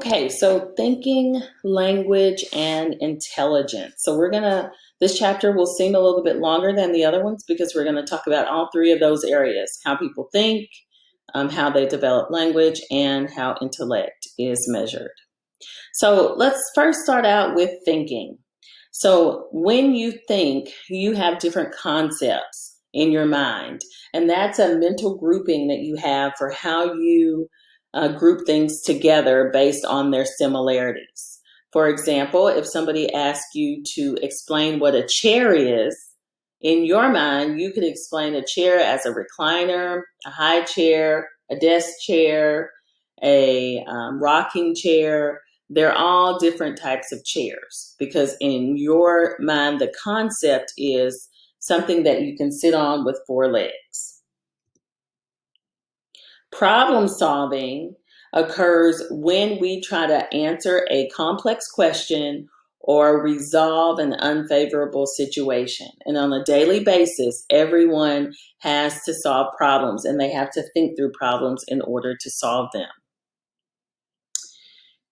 Okay, so thinking, language, and intelligence. This chapter will seem a little bit longer than the other ones because we're going to talk about all three of those areas: how people think, how they develop language, and how intellect is measured. So let's first start out with thinking. So when you think, you have different concepts in your mind, and that's a mental grouping that you have for how you group things together based on their similarities. For example, if somebody asks you to explain what a chair is, in your mind, you could explain a chair as a recliner, a high chair, a desk chair, a rocking chair. They're all different types of chairs because in your mind, the concept is something that you can sit on with four legs. Problem solving occurs when we try to answer a complex question or resolve an unfavorable situation. And on a daily basis, everyone has to solve problems and they have to think through problems in order to solve them.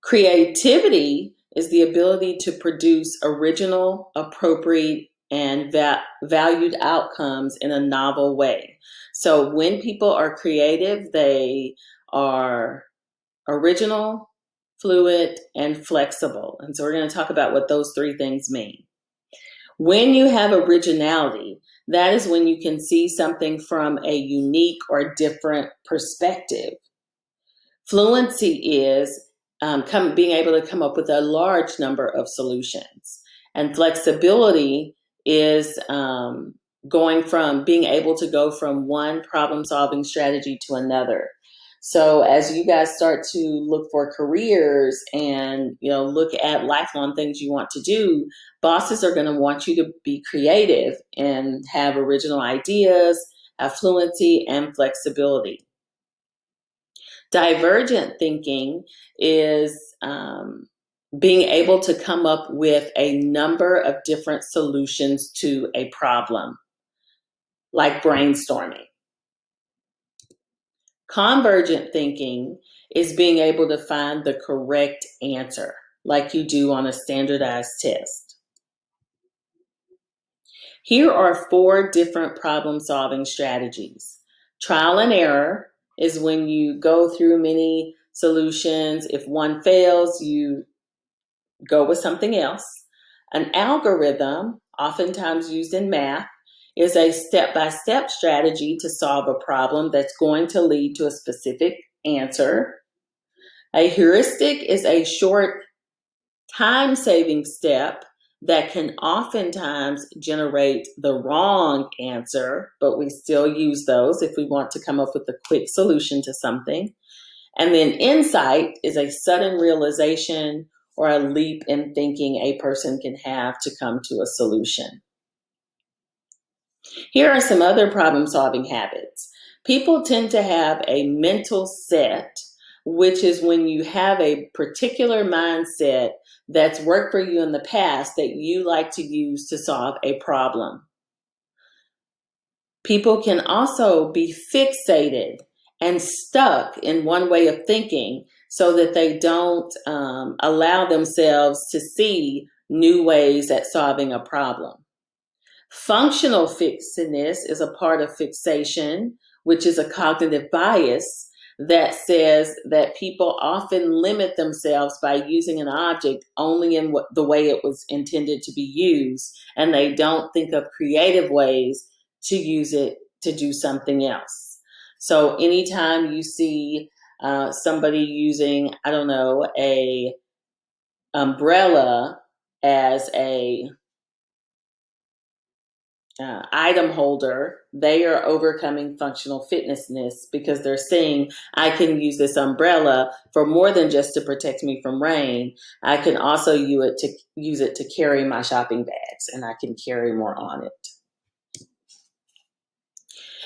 Creativity is the ability to produce original, appropriate, and valued outcomes in a novel way. So when people are creative, they are original, fluid, and flexible. And so we're going to talk about what those three things mean. When you have originality, that is when you can see something from a unique or different perspective. Fluency is being able to come up with a large number of solutions. And flexibility is going from being able to go from one problem-solving strategy to another. So as you guys start to look for careers and look at lifelong things you want to do, bosses are going to want you to be creative and have original ideas, have fluency and flexibility. Divergent thinking is being able to come up with a number of different solutions to a problem, like brainstorming. Convergent thinking is being able to find the correct answer, like you do on a standardized test. Here are 4 different problem-solving strategies. Trial and error is when you go through many solutions. If one fails, you go with something else. An algorithm, oftentimes used in math, is a step-by-step strategy to solve a problem that's going to lead to a specific answer. A heuristic is a short time-saving step that can oftentimes generate the wrong answer, but we still use those if we want to come up with a quick solution to something. And then insight is a sudden realization or a leap in thinking a person can have to come to a solution. Here are some other problem-solving habits. People tend to have a mental set, which is when you have a particular mindset that's worked for you in the past that you like to use to solve a problem. People can also be fixated and stuck in one way of thinking so that they don't allow themselves to see new ways at solving a problem. Functional fixedness is a part of fixation, which is a cognitive bias that says that people often limit themselves by using an object only in the way it was intended to be used, and they don't think of creative ways to use it to do something else. So anytime you see somebody using, a umbrella as a item holder, they are overcoming functional fitnessness because they're saying, I can use this umbrella for more than just to protect me from rain. I can also use it to carry my shopping bags, and I can carry more on it.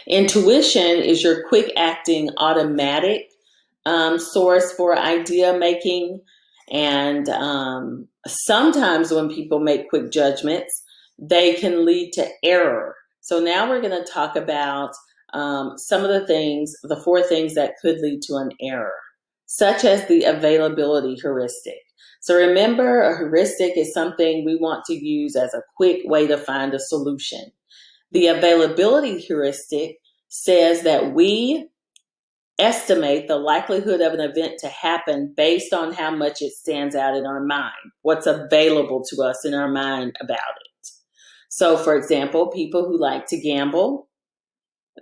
Intuition is your quick acting automatic source for idea making. And sometimes when people make quick judgments, they can lead to error. So now we're going to talk about some of the 4 things that could lead to an error. such as the availability heuristic. So remember, a heuristic is something we want to use as a quick way to find a solution. The availability heuristic says that we estimate the likelihood of an event to happen based on how much it stands out in our mind, what's available to us in our mind about it. So, for example, people who like to gamble,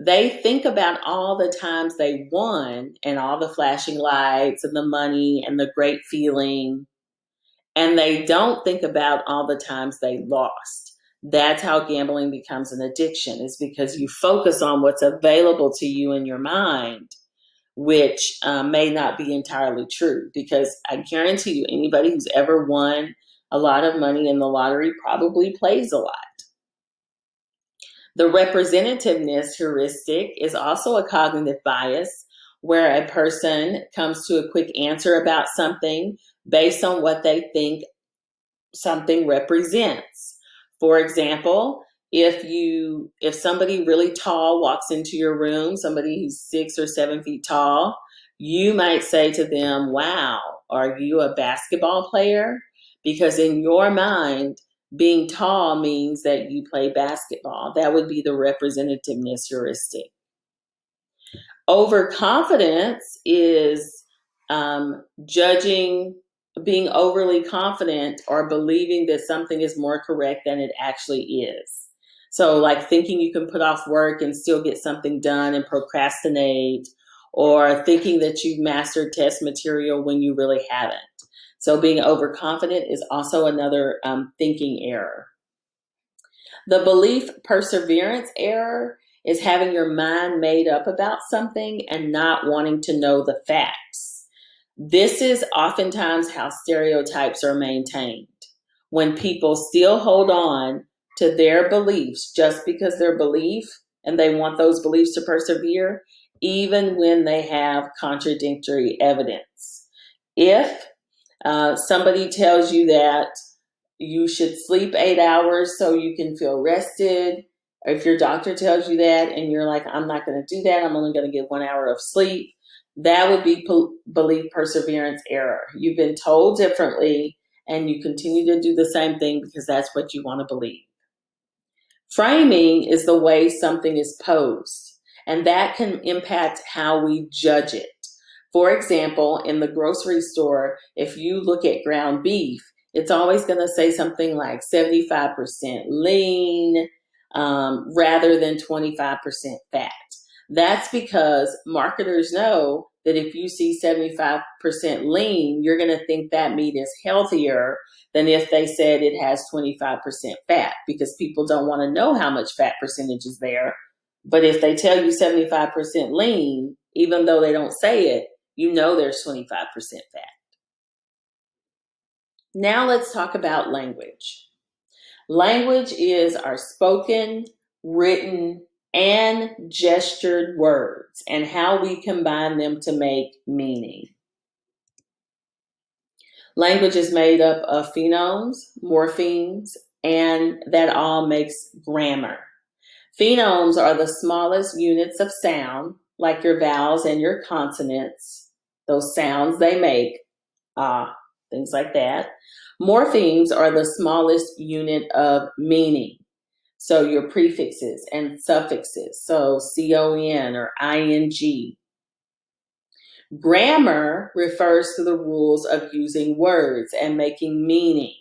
they think about all the times they won and all the flashing lights and the money and the great feeling, and they don't think about all the times they lost. That's how gambling becomes an addiction, is because you focus on what's available to you in your mind, which may not be entirely true, because I guarantee you anybody who's ever won a lot of money in the lottery probably plays a lot. The representativeness heuristic is also a cognitive bias where a person comes to a quick answer about something based on what they think something represents. For example, if somebody really tall walks into your room, somebody who's 6 or 7 feet tall, you might say to them, "Wow, are you a basketball player?" Because in your mind, being tall means that you play basketball. That would be the representativeness heuristic. Overconfidence is judging, being overly confident or believing that something is more correct than it actually is. So like thinking you can put off work and still get something done and procrastinate, or thinking that you've mastered test material when you really haven't. So being overconfident is also another thinking error. The belief perseverance error is having your mind made up about something and not wanting to know the facts. This is oftentimes how stereotypes are maintained. When people still hold on to their beliefs just because they're belief and they want those beliefs to persevere, even when they have contradictory evidence. If somebody tells you that you should sleep 8 hours so you can feel rested, or if your doctor tells you that and you're like, "I'm not going to do that, I'm only going to get 1 hour of sleep," that would be belief perseverance error. You've been told differently and you continue to do the same thing because that's what you want to believe. Framing is the way something is posed, and that can impact how we judge it. For example, in the grocery store, if you look at ground beef, it's always going to say something like 75% lean rather than 25% fat. That's because marketers know that if you see 75% lean, you're going to think that meat is healthier than if they said it has 25% fat, because people don't want to know how much fat percentage is there. But if they tell you 75% lean, even though they don't say it, you know there's 25% fat. Now let's talk about language. Language is our spoken, written, and gestured words and how we combine them to make meaning. Language is made up of phonemes, morphemes, and that all makes grammar. Phonemes are the smallest units of sound, like your vowels and your consonants, those sounds they make, things like that. Morphemes are the smallest unit of meaning. So your prefixes and suffixes, so con or ing. Grammar refers to the rules of using words and making meaning.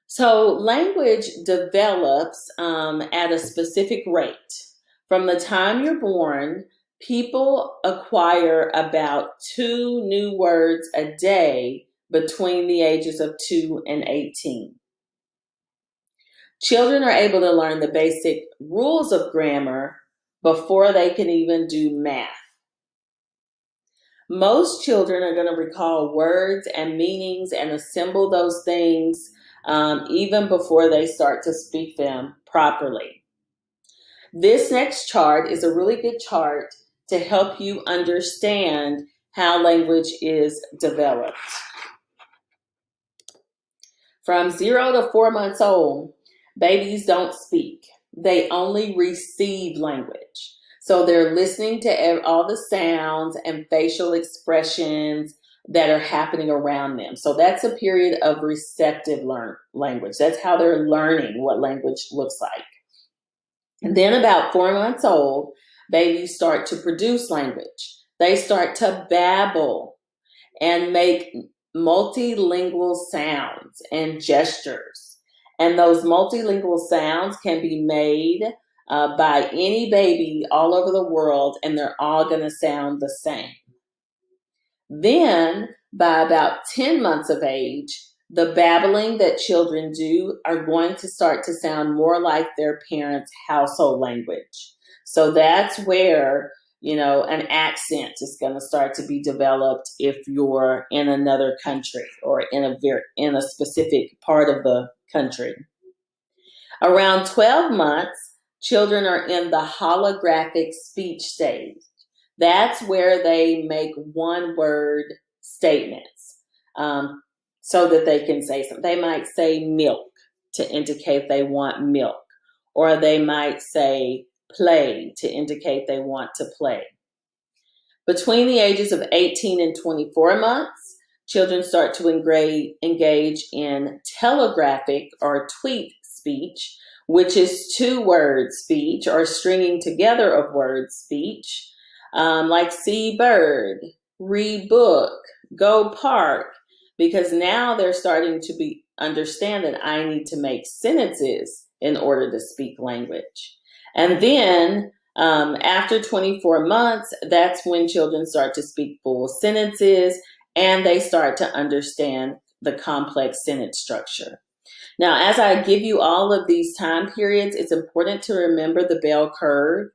So language develops at a specific rate. From the time you're born, people acquire about 2 new words a day between the ages of 2 and 18. Children are able to learn the basic rules of grammar before they can even do math. Most children are going to recall words and meanings and assemble those things even before they start to speak them properly. This next chart is a really good chart to help you understand how language is developed. From 0 to 4 months old, babies don't speak. They only receive language. So they're listening to all the sounds and facial expressions that are happening around them. So that's a period of receptive language. That's how they're learning what language looks like. And then about 4 months old, babies start to produce language. They start to babble and make multilingual sounds and gestures. And those multilingual sounds can be made by any baby all over the world, and they're all going to sound the same. Then, by about 10 months of age, the babbling that children do are going to start to sound more like their parents' household language. So that's where, an accent is going to start to be developed if you're in another country or in a specific part of the country. Around 12 months, children are in the holographic speech stage. That's where they make one-word statements so that they can say something. They might say milk to indicate they want milk, or they might say play to indicate they want to play. Between the ages of 18 and 24 months, children start to engage in telegraphic or tweet speech, which is two-word speech or stringing together of word speech, like see bird, read book, go park, because now they're starting to understand that I need to make sentences in order to speak language. And then after 24 months, that's when children start to speak full sentences and they start to understand the complex sentence structure. Now, as I give you all of these time periods, it's important to remember the bell curve.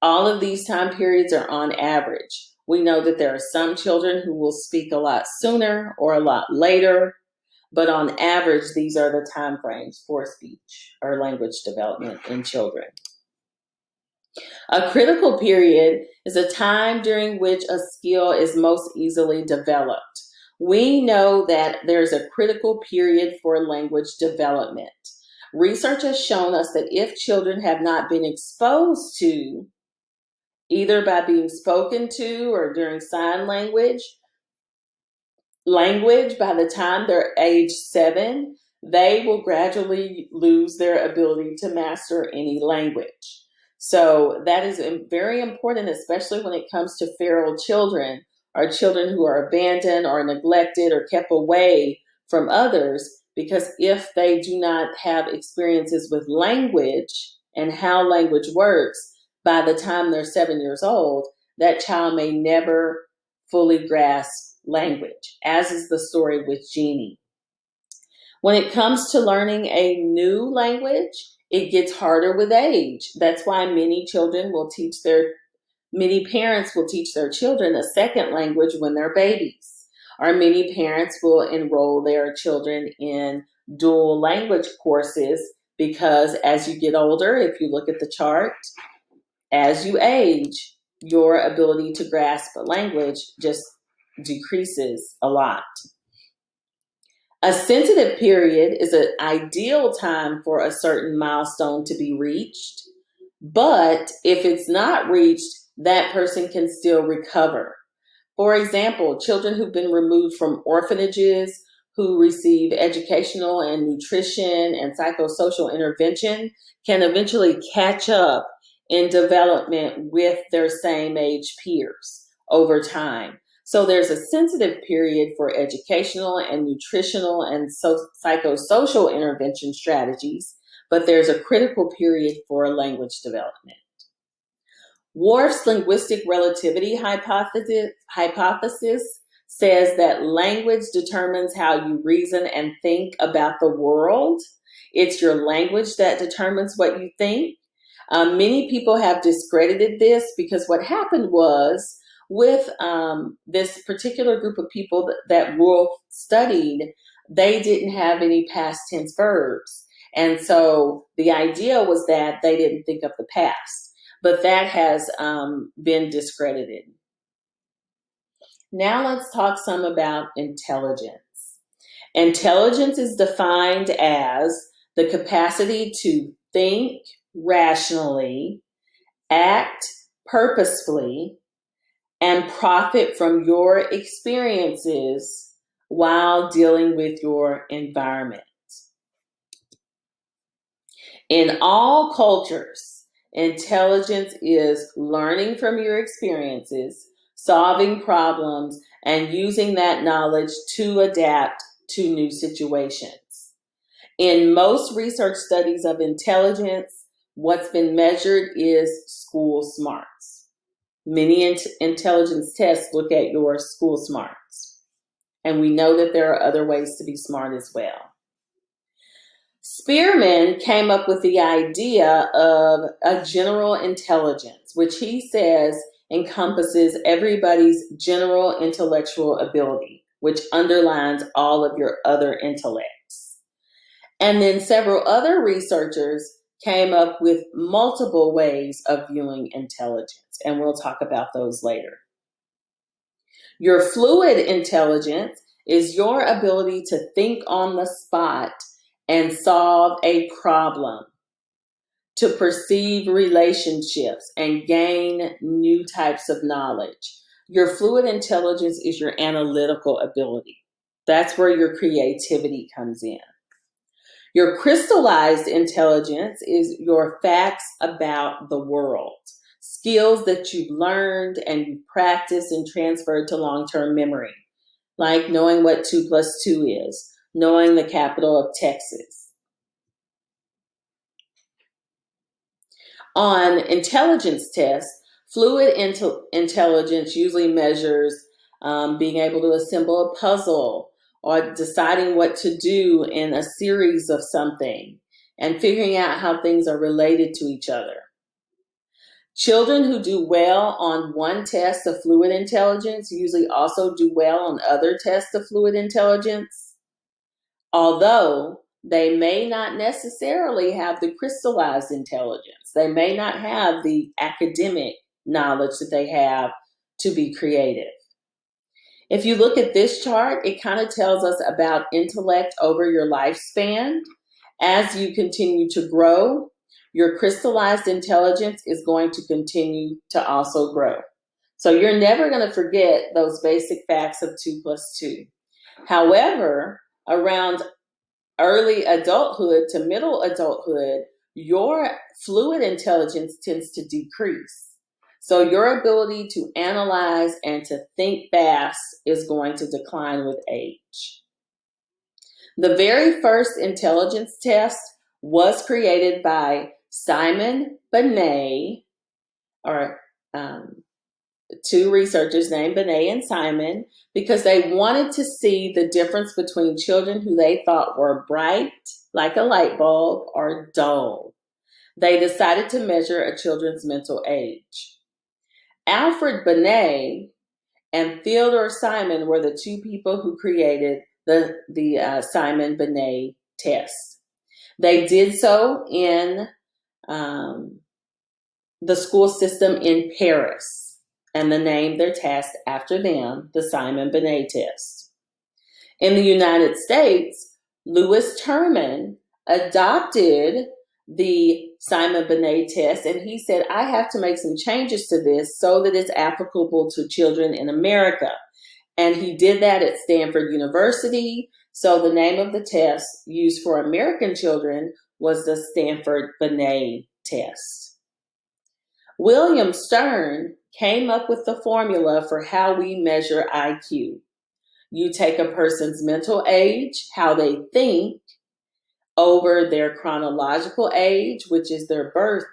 All of these time periods are on average. We know that there are some children who will speak a lot sooner or a lot later, but on average, these are the time frames for speech or language development in children. A critical period is a time during which a skill is most easily developed. We know that there's a critical period for language development. Research has shown us that if children have not been exposed to, either by being spoken to or during sign language by the time they're age 7, they will gradually lose their ability to master any language. So that is very important, especially when it comes to feral children or children who are abandoned or neglected or kept away from others, because if they do not have experiences with language and how language works, by the time they're 7 years old, that child may never fully grasp language, as is the story with Jeannie. When it comes to learning a new language, it gets harder with age. That's why many parents will teach their children a second language when they're babies. Or many parents will enroll their children in dual language courses because as you get older, if you look at the chart, as you age, your ability to grasp a language just decreases a lot. A sensitive period is an ideal time for a certain milestone to be reached, but if it's not reached, that person can still recover. For example, children who've been removed from orphanages, who receive educational and nutrition and psychosocial intervention, can eventually catch up in development with their same age peers over time. So there's a sensitive period for educational and nutritional and psychosocial intervention strategies, but there's a critical period for language development. Wharf's linguistic relativity hypothesis says that language determines how you reason and think about the world. It's your language that determines what you think. Many people have discredited this because what happened was with this particular group of people that Wharf studied, they didn't have any past tense verbs. And so the idea was that they didn't think of the past, but that has been discredited. Now let's talk some about intelligence. Intelligence is defined as the capacity to think rationally, act purposefully, and profit from your experiences while dealing with your environment. In all cultures, intelligence is learning from your experiences, solving problems, and using that knowledge to adapt to new situations. In most research studies of intelligence, what's been measured is school smarts. Many intelligence tests look at your school smarts. And we know that there are other ways to be smart as well. Spearman came up with the idea of a general intelligence, which he says encompasses everybody's general intellectual ability, which underlines all of your other intellects. And then several other researchers came up with multiple ways of viewing intelligence, and we'll talk about those later. Your fluid intelligence is your ability to think on the spot and solve a problem, to perceive relationships and gain new types of knowledge. Your fluid intelligence is your analytical ability. That's where your creativity comes in. Your crystallized intelligence is your facts about the world, skills that you've learned and you practiced and transferred to long-term memory, like knowing what 2 plus 2 is, knowing the capital of Texas. On intelligence tests, fluid intelligence usually measures being able to assemble a puzzle or deciding what to do in a series of something and figuring out how things are related to each other. Children who do well on one test of fluid intelligence usually also do well on other tests of fluid intelligence, although they may not necessarily have the crystallized intelligence. They may not have the academic knowledge that they have to be creative. If you look at this chart, it kind of tells us about intellect over your lifespan. As you continue to grow, your crystallized intelligence is going to continue to also grow. So you're never going to forget those basic facts of 2 plus 2. However, around early adulthood to middle adulthood, your fluid intelligence tends to decrease. So your ability to analyze and to think fast is going to decline with age. The very first intelligence test was created by Simon Binet, or two researchers named Binet and Simon, because they wanted to see the difference between children who they thought were bright, like a light bulb, or dull. They decided to measure a children's mental age. Alfred Binet and Theodore Simon were the two people who created the Simon Binet test. They did so in the school system in Paris, and they named their test after them, the Simon Binet test. In the United States, Louis Terman adopted the Simon Binet test, and he said, I have to make some changes to this so that it's applicable to children in America. And he did that at Stanford University. So the name of the test used for American children was the Stanford Binet test. William Stern came up with the formula for how we measure IQ. You take a person's mental age, how they think, over their chronological age, which is their birth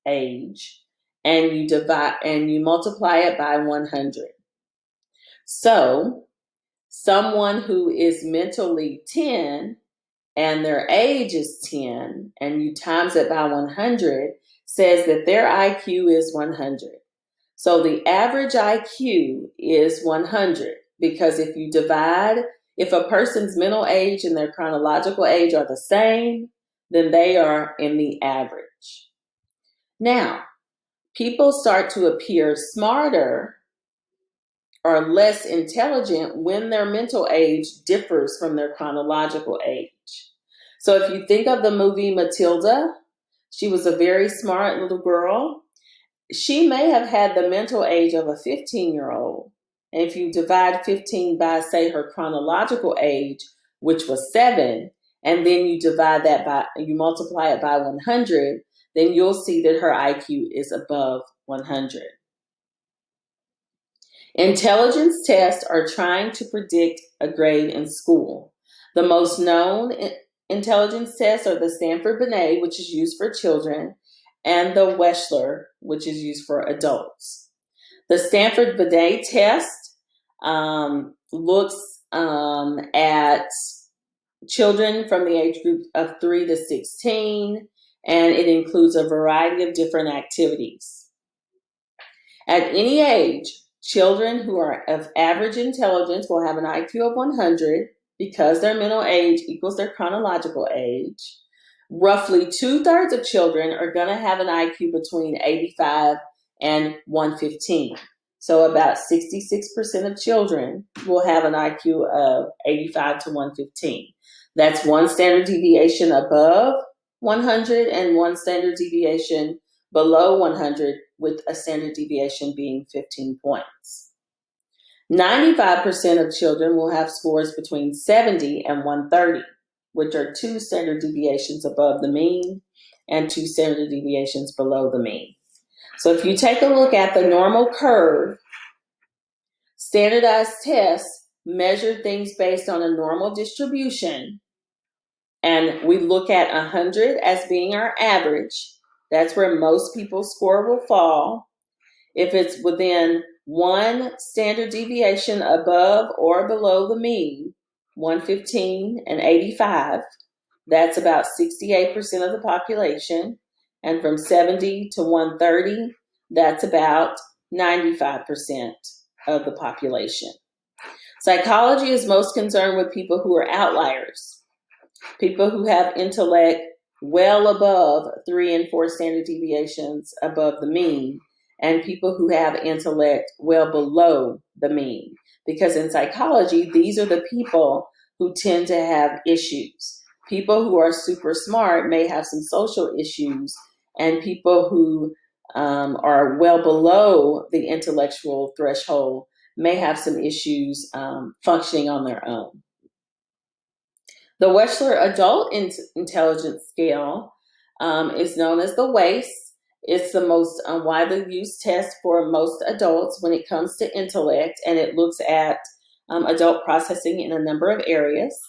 age, and you divide and you multiply it by 100. So someone who is mentally 10 and their age is 10, and you times it by 100, says that their IQ is 100. So the average IQ is 100, because if a person's mental age and their chronological age are the same, then they are in the average. Now, people start to appear smarter or less intelligent when their mental age differs from their chronological age. So if you think of the movie Matilda, she was a very smart little girl, she may have had the mental age of a 15-year-old. And if you divide 15 by, say, her chronological age, which was 7, and then you multiply it by 100, then you'll see that her IQ is above 100. Intelligence tests are trying to predict a grade in school. The most known intelligence tests are the Stanford-Binet, which is used for children, and the Wechsler, which is used for adults. The Stanford-Binet test looks at children from the age group of 3 to 16, and it includes a variety of different activities. At any age, children who are of average intelligence will have an IQ of 100 because their mental age equals their chronological age. Roughly 2/3 of children are going to have an IQ between 85 and 115. So about 66% of children will have an IQ of 85 to 115. That's one standard deviation above 100 and one standard deviation below 100, with a standard deviation being 15 points. 95% of children will have scores between 70 and 130, which are 2 standard deviations above the mean and 2 standard deviations below the mean. So if you take a look at the normal curve, standardized tests measure things based on a normal distribution, and we look at 100 as being our average. That's where most people's score will fall. If it's within 1 standard deviation above or below the mean, 115 and 85, that's about 68% of the population. And from 70 to 130, that's about 95% of the population. Psychology is most concerned with people who are outliers, people who have intellect well above 3 and 4 standard deviations above the mean, and people who have intellect well below the mean. Because in psychology, these are the people who tend to have issues. People who are super smart may have some social issues, and people who are well below the intellectual threshold may have some issues functioning on their own. The Wechsler Adult Intelligence Scale is known as the WAIS. It's the most widely used test for most adults when it comes to intellect, and it looks at adult processing in a number of areas.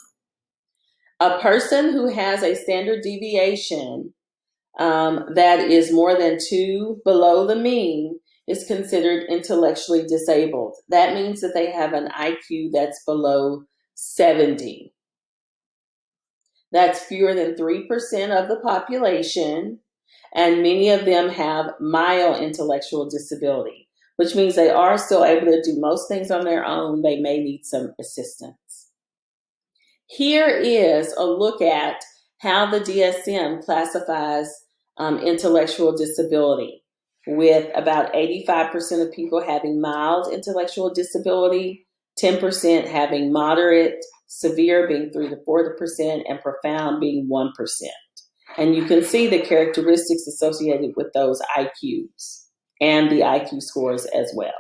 A person who has a standard deviation that is more than 2 below the mean is considered intellectually disabled. That means that they have an IQ that's below 70. That's fewer than 3% of the population, and many of them have mild intellectual disability, which means they are still able to do most things on their own. They may need some assistance. Here is a look at how the DSM classifies intellectual disability, with about 85% of people having mild intellectual disability, 10% having moderate, severe being 3 to 4%, and profound being 1%. And you can see the characteristics associated with those IQs and the IQ scores as well.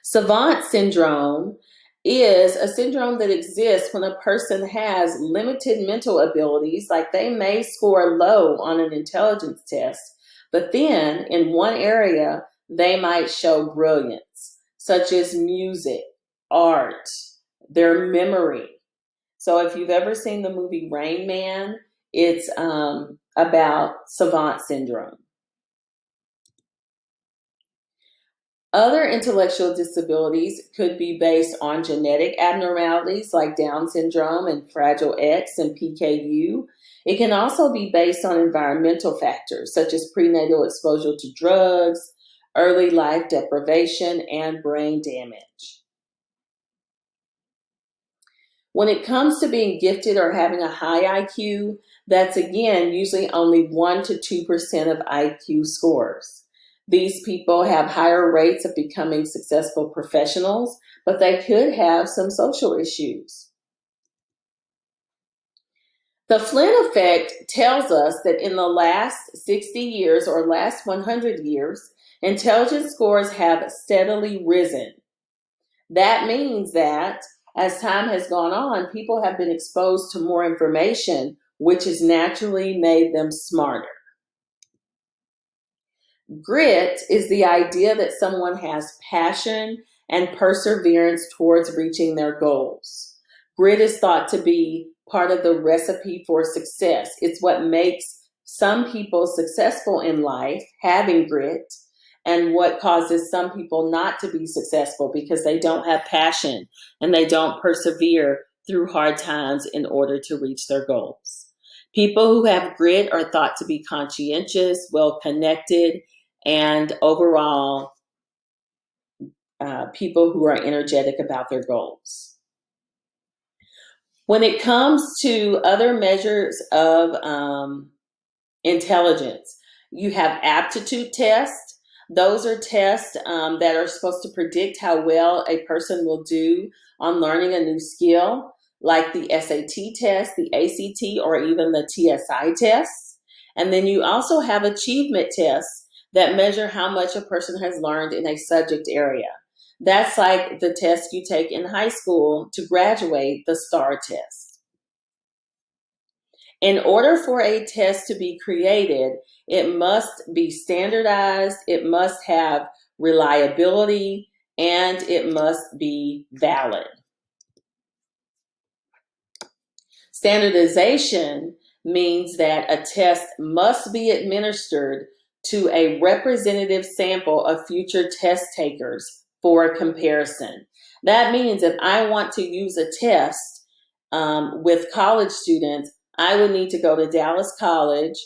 Savant Syndrome is a syndrome that exists when a person has limited mental abilities, like they may score low on an intelligence test, but then in one area, they might show brilliance, such as music, art, their memory. So if you've ever seen the movie Rain Man, it's about Savant Syndrome. Other intellectual disabilities could be based on genetic abnormalities like Down syndrome and Fragile X and PKU. It can also be based on environmental factors such as prenatal exposure to drugs, early life deprivation, and brain damage. When it comes to being gifted or having a high IQ, that's again usually only 1 to 2% of IQ scores. These people have higher rates of becoming successful professionals, but they could have some social issues. The Flynn Effect tells us that in the last 60 years or last 100 years, intelligence scores have steadily risen. That means that as time has gone on, people have been exposed to more information, which has naturally made them smarter. Grit is the idea that someone has passion and perseverance towards reaching their goals. Grit is thought to be part of the recipe for success. It's what makes some people successful in life, having grit, and what causes some people not to be successful because they don't have passion and they don't persevere through hard times in order to reach their goals. People who have grit are thought to be conscientious, well-connected, and overall, people who are energetic about their goals. When it comes to other measures of intelligence, you have aptitude tests. Those are tests that are supposed to predict how well a person will do on learning a new skill, like the SAT test, the ACT, or even the TSI tests. And then you also have achievement tests that measure how much a person has learned in a subject area. That's like the test you take in high school to graduate, the STAR test. In order for a test to be created, it must be standardized, it must have reliability, and it must be valid. Standardization means that a test must be administered to a representative sample of future test takers for comparison. That means if I want to use a test with college students, I would need to go to Dallas College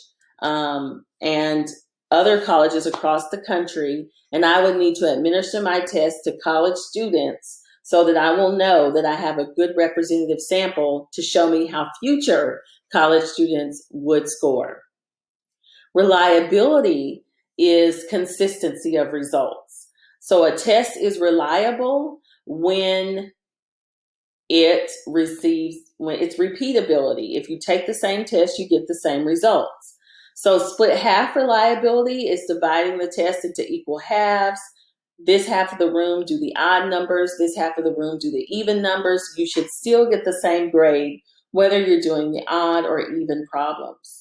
and other colleges across the country, and I would need to administer my test to college students so that I will know that I have a good representative sample to show me how future college students would score. Reliability is consistency of results. So a test is reliable when it's repeatability. If you take the same test, you get the same results. So split half reliability is dividing the test into equal halves. This half of the room do the odd numbers, this half of the room do the even numbers. You should still get the same grade, whether you're doing the odd or even problems.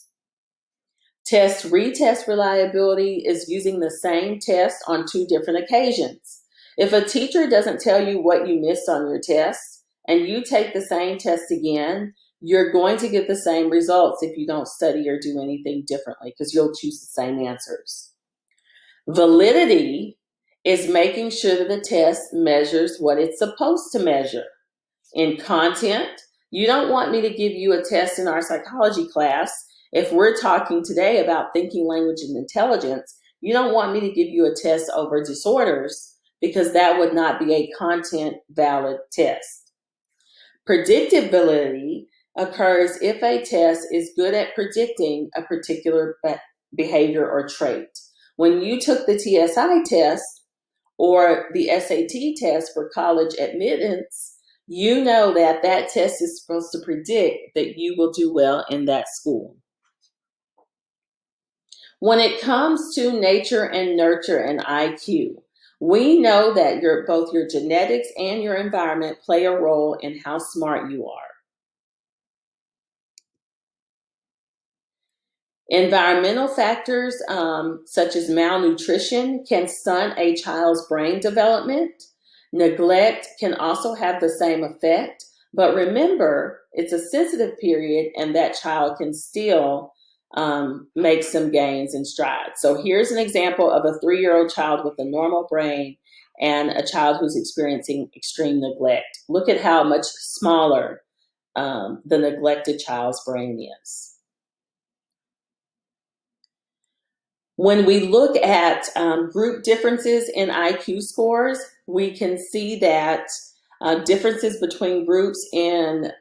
Retest reliability is using the same test on two different occasions. If a teacher doesn't tell you what you missed on your test and you take the same test again, you're going to get the same results if you don't study or do anything differently because you'll choose the same answers. Validity is making sure that the test measures what it's supposed to measure. In content, you don't want me to give you a test in our psychology class. If we're talking today about thinking, language, and intelligence, you don't want me to give you a test over disorders because that would not be a content valid test. Predictability occurs if a test is good at predicting a particular behavior or trait. When you took the TSI test or the SAT test for college admittance, you know that that test is supposed to predict that you will do well in that school. When it comes to nature and nurture and IQ, we know that both your genetics and your environment play a role in how smart you are. Environmental factors such as malnutrition can stunt a child's brain development. Neglect can also have the same effect, but remember, it's a sensitive period and that child can still make some gains and strides. So here's an example of a 3-year-old child with a normal brain and a child who's experiencing extreme neglect. Look at how much smaller the neglected child's brain is. When we look at group differences in IQ scores, we can see that differences between groups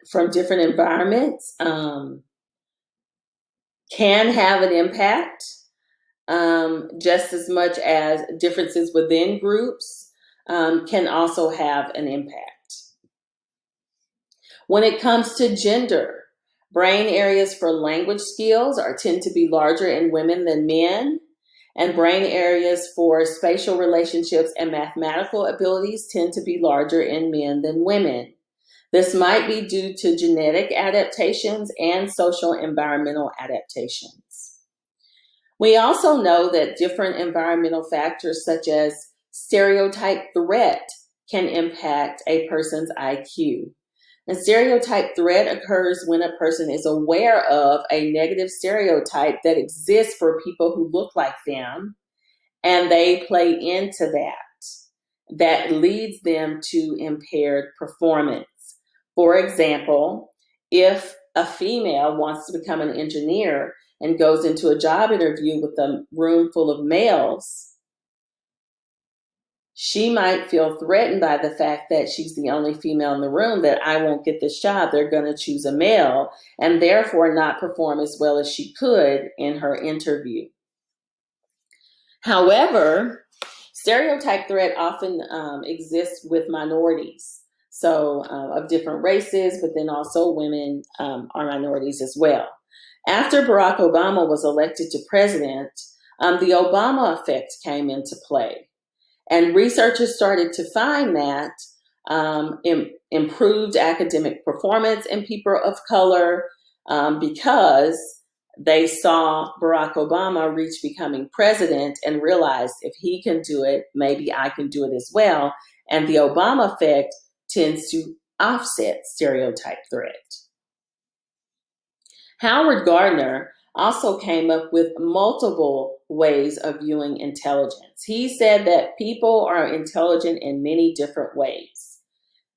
from different environments can have an impact, just as much as differences within groups can also have an impact. When it comes to gender, Brain areas for language skills tend to be larger in women than men. And brain areas for spatial relationships and mathematical abilities tend to be larger in men than women. This might be due to genetic adaptations and social environmental adaptations. We also know that different environmental factors such as stereotype threat can impact a person's IQ. And stereotype threat occurs when a person is aware of a negative stereotype that exists for people who look like them, and they play into that. That leads them to impaired performance. For example, if a female wants to become an engineer and goes into a job interview with a room full of males, she might feel threatened by the fact that she's the only female in the room, that I won't get this job, they're going to choose a male, and therefore not perform as well as she could in her interview. However, stereotype threat often exists with minorities, so of different races, but then also women are minorities as well. After Barack Obama was elected to president, the Obama effect came into play. And researchers started to find that improved academic performance in people of color because they saw Barack Obama reach becoming president and realized if he can do it, maybe I can do it as well. And the Obama effect tends to offset stereotype threat. Howard Gardner also came up with multiple ways of viewing intelligence. He said that people are intelligent in many different ways.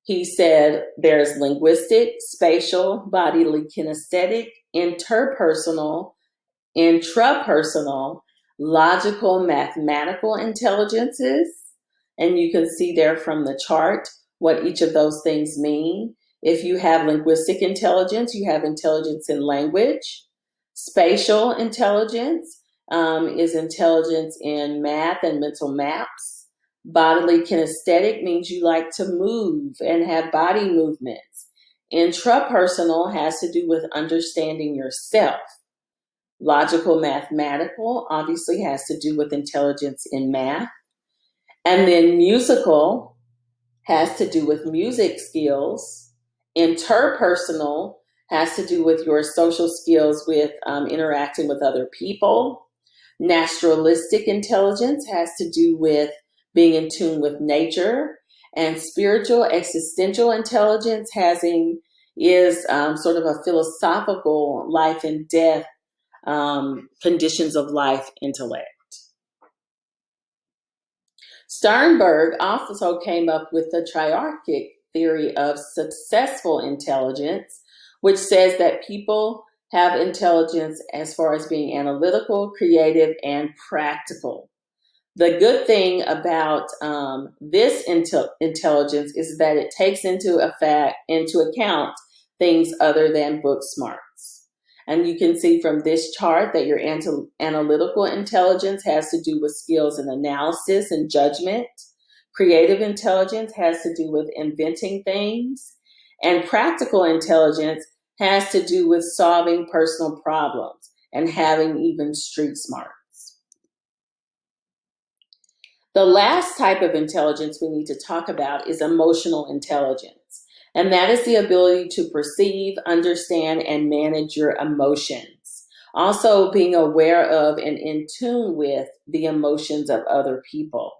He said there's linguistic, spatial, bodily kinesthetic, interpersonal, intrapersonal, logical, mathematical intelligences. And you can see there from the chart what each of those things mean. If you have linguistic intelligence, you have intelligence in language. Spatial intelligence is intelligence in math and mental maps. Bodily kinesthetic means you like to move and have body movements. Intrapersonal has to do with understanding yourself. Logical mathematical obviously has to do with intelligence in math. And then musical has to do with music skills. Interpersonal has to do with your social skills with interacting with other people. Naturalistic intelligence has to do with being in tune with nature. And spiritual existential intelligence is sort of a philosophical life and death, conditions of life intellect. Sternberg also came up with the triarchic theory of successful intelligence, which says that people have intelligence as far as being analytical, creative, and practical. The good thing about this intelligence is that it takes into account things other than book smarts. And you can see from this chart that your analytical intelligence has to do with skills in analysis and judgment. Creative intelligence has to do with inventing things. And practical intelligence has to do with solving personal problems and having even street smarts. The last type of intelligence we need to talk about is emotional intelligence. And that is the ability to perceive, understand, and manage your emotions. Also being aware of and in tune with the emotions of other people.